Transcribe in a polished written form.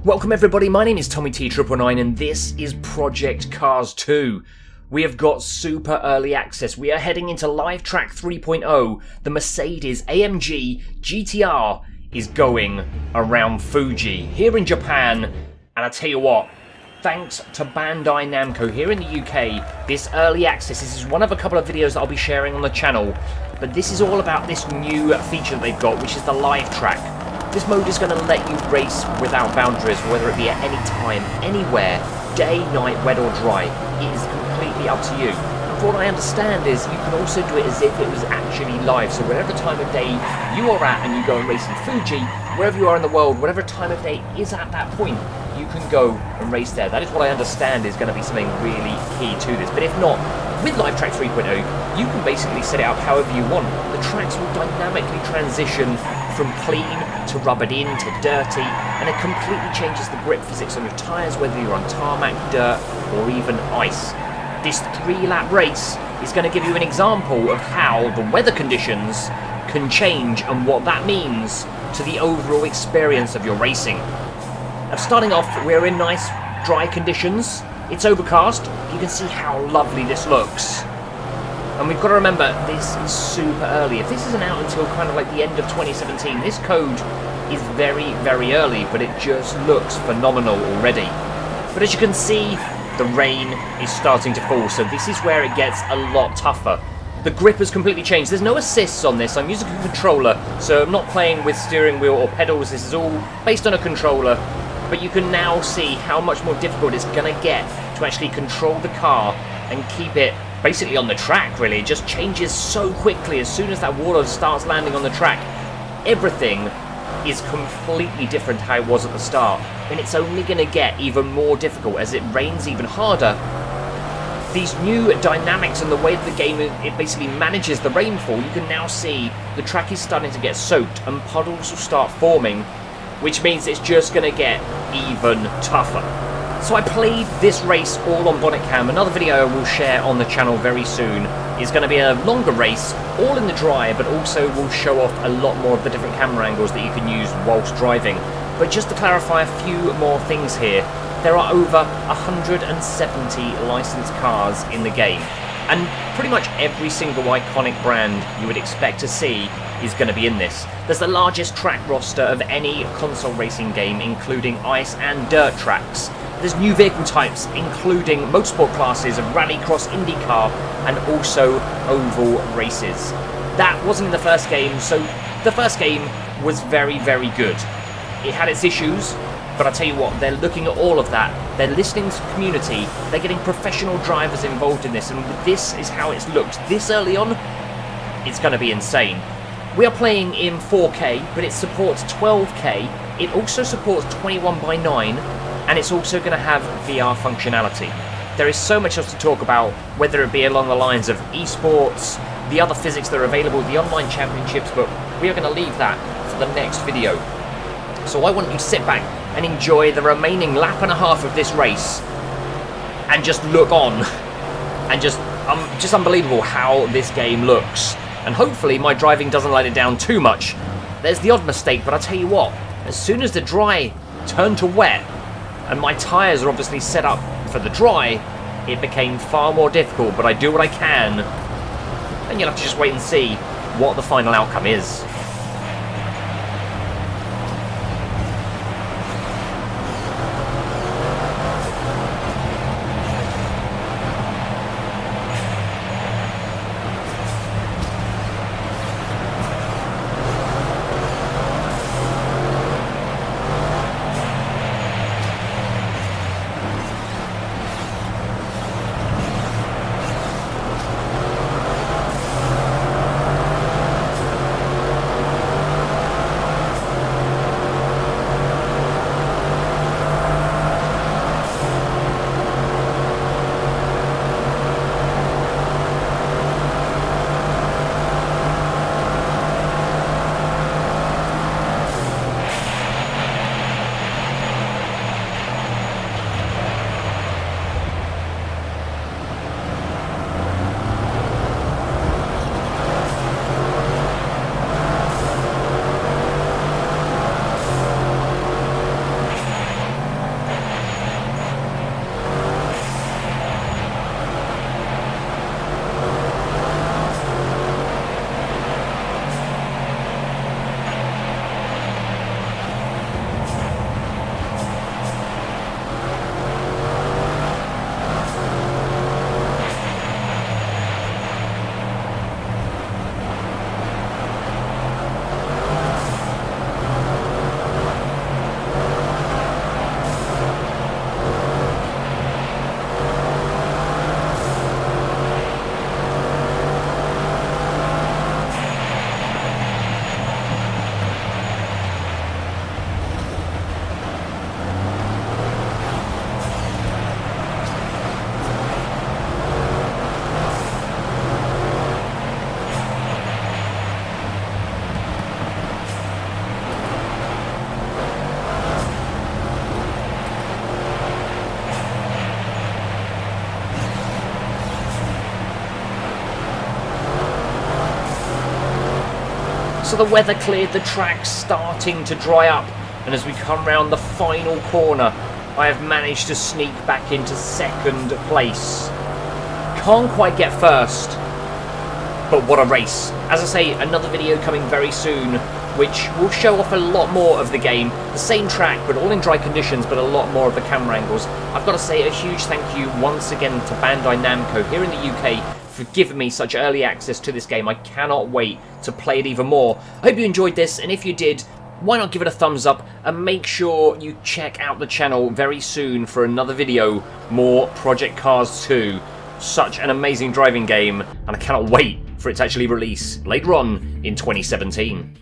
Welcome everybody, my name is Tommy T999 and this is Project Cars 2. We have got super early access. We are heading into Live Track 3.0. The Mercedes AMG GTR is going around Fuji here in Japan. And I tell you what, thanks to Bandai Namco here in the UK, this early access, this is one of a couple of videos that I'll be sharing on the channel. But this is all about this new feature that they've got, which is the Live Track. This mode is going to let you race without boundaries, whether it be at any time, anywhere, day, night, wet or dry. It is completely up to you. And from what I understand is you can also do it as if it was actually live. So whatever time of day you are at and you go and race in Fuji, wherever you are in the world, whatever time of day is at that point, you can go and race there. That is what I understand is going to be something really key to this. But if not, with Live Track 3.0, you can basically set it up however you want. The tracks will dynamically transition from clean to rubbered in to dirty, and it completely changes the grip physics on your tyres, whether you're on tarmac, dirt, or even ice. This 3-lap race is going to give you an example of how the weather conditions can change and what that means to the overall experience of your racing. Now, starting off, we're in nice dry conditions. It's overcast. You can see how lovely this looks. And we've got to remember, this is super early. If this isn't out until kind of like the end of 2017, this code is very, very early, but it just looks phenomenal already. But as you can see, the rain is starting to fall, so this is where it gets a lot tougher. The grip has completely changed. There's no assists on this. I'm using a controller, so I'm not playing with steering wheel or pedals. This is all based on a controller. But you can now see how much more difficult it's going to get to actually control the car and keep it basically on the track, really. It just changes so quickly as soon as that water starts landing on the track. Everything is completely different to how it was at the start, and it's only going to get even more difficult as it rains even harder. These new dynamics and the way that the game it basically manages the rainfall, you can now see the track is starting to get soaked and puddles will start forming, which means it's just going to get even tougher. So I played this race all on bonnet cam. Another video I will share on the channel very soon is going to be a longer race, all in the dry, but also will show off a lot more of the different camera angles that you can use whilst driving. But just to clarify a few more things here, there are over 170 licensed cars in the game. And pretty much every single iconic brand you would expect to see is going to be in this. There's the largest track roster of any console racing game, including ice and dirt tracks. There's new vehicle types, including motorsport classes of rallycross, IndyCar, and also oval races. That wasn't in the first game, so the first game was very, very good. It had its issues, but I'll tell you what, they're looking at all of that. They're listening to the community. They're getting professional drivers involved in this, and this is how it's looked. This early on, it's going to be insane. We are playing in 4K, but it supports 12K. It also supports 21:9, and it's also going to have VR functionality. There is so much else to talk about, whether it be along the lines of esports, the other physics that are available, the online championships, but we are going to leave that for the next video. So I want you to sit back and enjoy the remaining lap and a half of this race and just look on, and just unbelievable how this game looks. And hopefully my driving doesn't let it down too much. There's the odd mistake, but I'll tell you what, as soon as the dry turned to wet, and my tyres are obviously set up for the dry, it became far more difficult, but I do what I can, and you'll have to just wait and see what the final outcome is. So the weather cleared, the track's starting to dry up, and as we come round the final corner, I have managed to sneak back into second place. Can't quite get first, but what a race. As I say, another video coming very soon, which will show off a lot more of the game. The same track, but all in dry conditions, but a lot more of the camera angles. I've got to say a huge thank you once again to Bandai Namco here in the UK for giving me such early access to this game. I cannot wait to play it even more. I hope you enjoyed this, and if you did, why not give it a thumbs up, and make sure you check out the channel very soon for another video, more Project Cars 2. Such an amazing driving game, and I cannot wait for it to actually release later on in 2017.